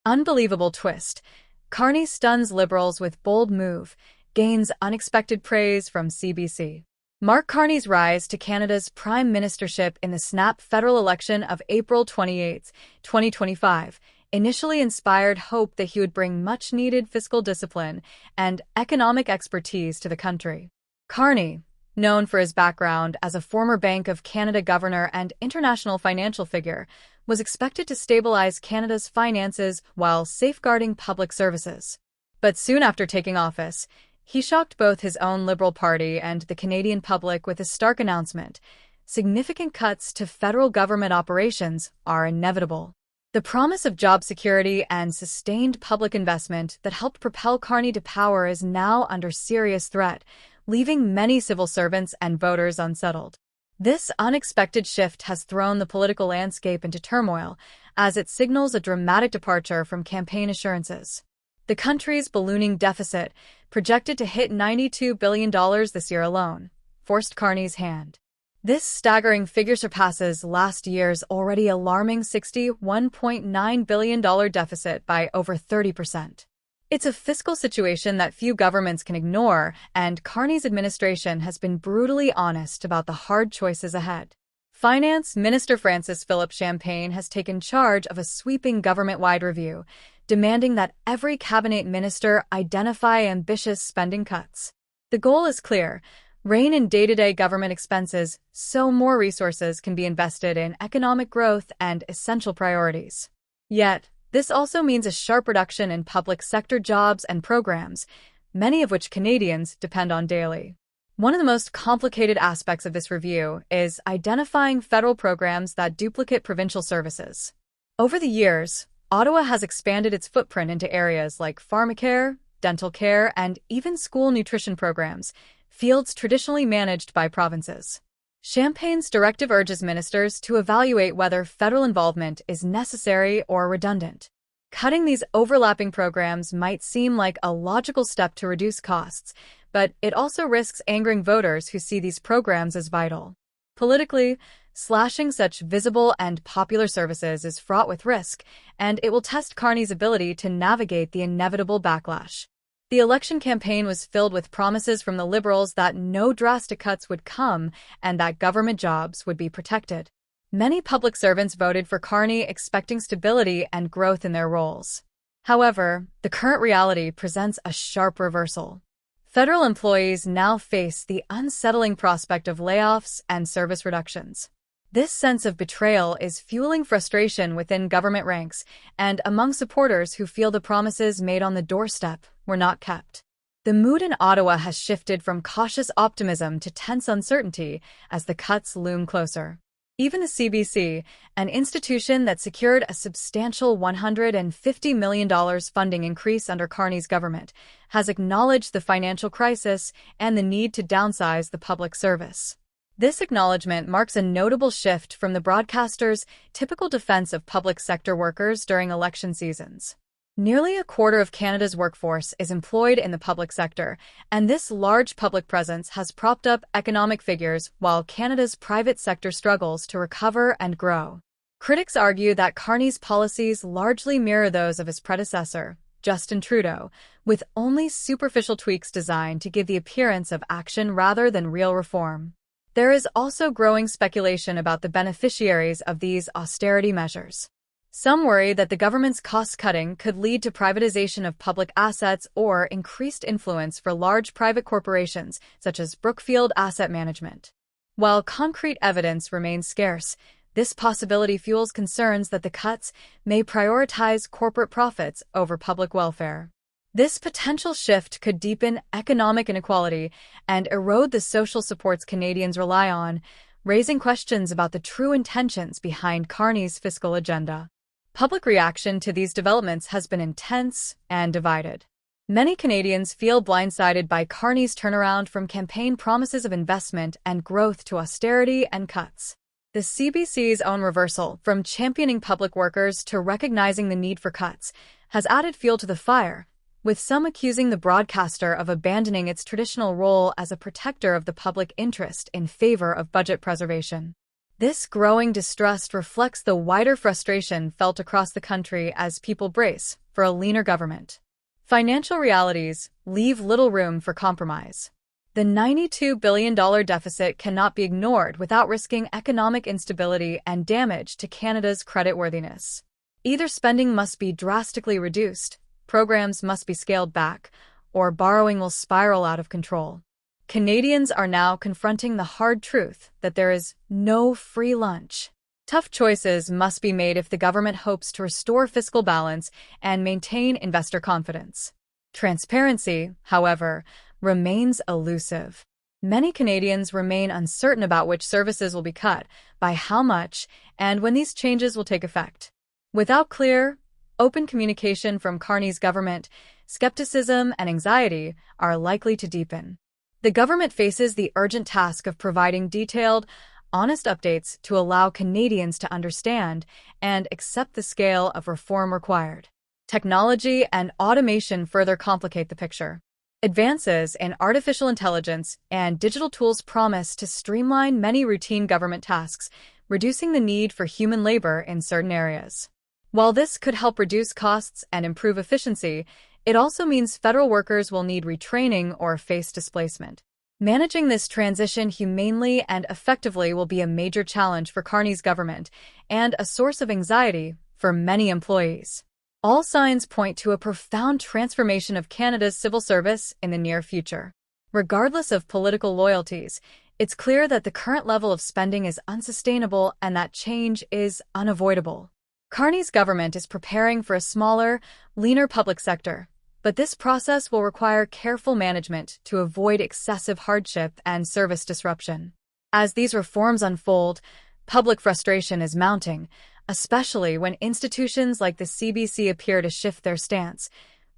Unbelievable twist. Carney stuns Liberals with bold move, gains unexpected praise from CBC. Mark Carney's rise to Canada's prime ministership in the snap federal election of April 28, 2025, initially inspired hope that he would bring much-needed fiscal discipline and economic expertise to the country. Carney, known for his background as a former Bank of Canada governor and international financial figure, was expected to stabilize Canada's finances while safeguarding public services. But soon after taking office, he shocked both his own Liberal Party and the Canadian public with a stark announcement: significant cuts to federal government operations are inevitable. The promise of job security and sustained public investment that helped propel Carney to power is now under serious threat, leaving many civil servants and voters unsettled. This unexpected shift has thrown the political landscape into turmoil, as it signals a dramatic departure from campaign assurances. The country's ballooning deficit, projected to hit $92 billion this year alone, forced Carney's hand. This staggering figure surpasses last year's already alarming $61.9 billion deficit by over 30%. It's a fiscal situation that few governments can ignore, and Carney's administration has been brutally honest about the hard choices ahead. Finance Minister Francis Philip Champagne has taken charge of a sweeping government-wide review, demanding that every cabinet minister identify ambitious spending cuts. The goal is clear: rein in day-to-day government expenses so more resources can be invested in economic growth and essential priorities. Yet, this also means a sharp reduction in public sector jobs and programs, many of which Canadians depend on daily. One of the most complicated aspects of this review is identifying federal programs that duplicate provincial services. Over the years, Ottawa has expanded its footprint into areas like pharmacare, dental care, and even school nutrition programs, fields traditionally managed by provinces. Champagne's directive urges ministers to evaluate whether federal involvement is necessary or redundant. Cutting these overlapping programs might seem like a logical step to reduce costs, but it also risks angering voters who see these programs as vital. Politically, slashing such visible and popular services is fraught with risk, and it will test Carney's ability to navigate the inevitable backlash. The election campaign was filled with promises from the Liberals that no drastic cuts would come and that government jobs would be protected. Many public servants voted for Carney expecting stability and growth in their roles. However, the current reality presents a sharp reversal. Federal employees now face the unsettling prospect of layoffs and service reductions. This sense of betrayal is fueling frustration within government ranks and among supporters who feel the promises made on the doorstep were not kept. The mood in Ottawa has shifted from cautious optimism to tense uncertainty as the cuts loom closer. Even the CBC, an institution that secured a substantial $150 million funding increase under Carney's government, has acknowledged the financial crisis and the need to downsize the public service. This acknowledgement marks a notable shift from the broadcaster's typical defense of public sector workers during election seasons. Nearly a quarter of Canada's workforce is employed in the public sector, and this large public presence has propped up economic figures while Canada's private sector struggles to recover and grow. Critics argue that Carney's policies largely mirror those of his predecessor, Justin Trudeau, with only superficial tweaks designed to give the appearance of action rather than real reform. There is also growing speculation about the beneficiaries of these austerity measures. Some worry that the government's cost-cutting could lead to privatization of public assets or increased influence for large private corporations such as Brookfield Asset Management. While concrete evidence remains scarce, this possibility fuels concerns that the cuts may prioritize corporate profits over public welfare. This potential shift could deepen economic inequality and erode the social supports Canadians rely on, raising questions about the true intentions behind Carney's fiscal agenda. Public reaction to these developments has been intense and divided. Many Canadians feel blindsided by Carney's turnaround from campaign promises of investment and growth to austerity and cuts. The CBC's own reversal from championing public workers to recognizing the need for cuts has added fuel to the fire, with some accusing the broadcaster of abandoning its traditional role as a protector of the public interest in favor of budget preservation. This growing distrust reflects the wider frustration felt across the country as people brace for a leaner government. Financial realities leave little room for compromise. The $92 billion deficit cannot be ignored without risking economic instability and damage to Canada's creditworthiness. Either spending must be drastically reduced, programs must be scaled back, or borrowing will spiral out of control. Canadians are now confronting the hard truth that there is no free lunch. Tough choices must be made if the government hopes to restore fiscal balance and maintain investor confidence. Transparency, however, remains elusive. Many Canadians remain uncertain about which services will be cut, by how much, and when these changes will take effect. Without clear, open communication from Carney's government, skepticism and anxiety are likely to deepen. The government faces the urgent task of providing detailed, honest updates to allow Canadians to understand and accept the scale of reform required. Technology and automation further complicate the picture. Advances in artificial intelligence and digital tools promise to streamline many routine government tasks, reducing the need for human labor in certain areas. While this could help reduce costs and improve efficiency, it also means federal workers will need retraining or face displacement. Managing this transition humanely and effectively will be a major challenge for Carney's government and a source of anxiety for many employees. All signs point to a profound transformation of Canada's civil service in the near future. Regardless of political loyalties, it's clear that the current level of spending is unsustainable and that change is unavoidable. Carney's government is preparing for a smaller, leaner public sector, but this process will require careful management to avoid excessive hardship and service disruption. As these reforms unfold, public frustration is mounting, especially when institutions like the CBC appear to shift their stance,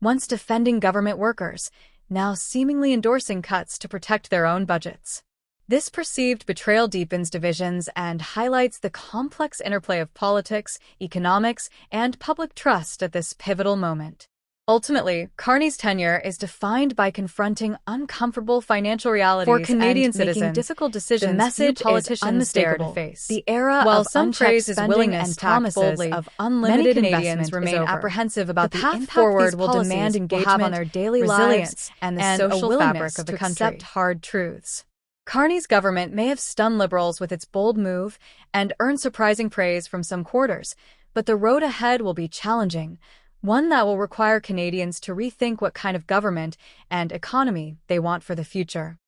once defending government workers, now seemingly endorsing cuts to protect their own budgets. This perceived betrayal deepens divisions and highlights the complex interplay of politics, economics, and public trust at this pivotal moment. Ultimately, Carney's tenure is defined by confronting uncomfortable financial realities for Canadian citizens, making difficult decisions. The message is unmistakable. The era While of some praise his willingness to act boldly of unlimited many Canadians remain apprehensive about the path forward will demand engagement on their daily lives and the social fabric of the country. Accept hard truths. Carney's government may have stunned Liberals with its bold move and earned surprising praise from some quarters, but the road ahead will be challenging, one that will require Canadians to rethink what kind of government and economy they want for the future.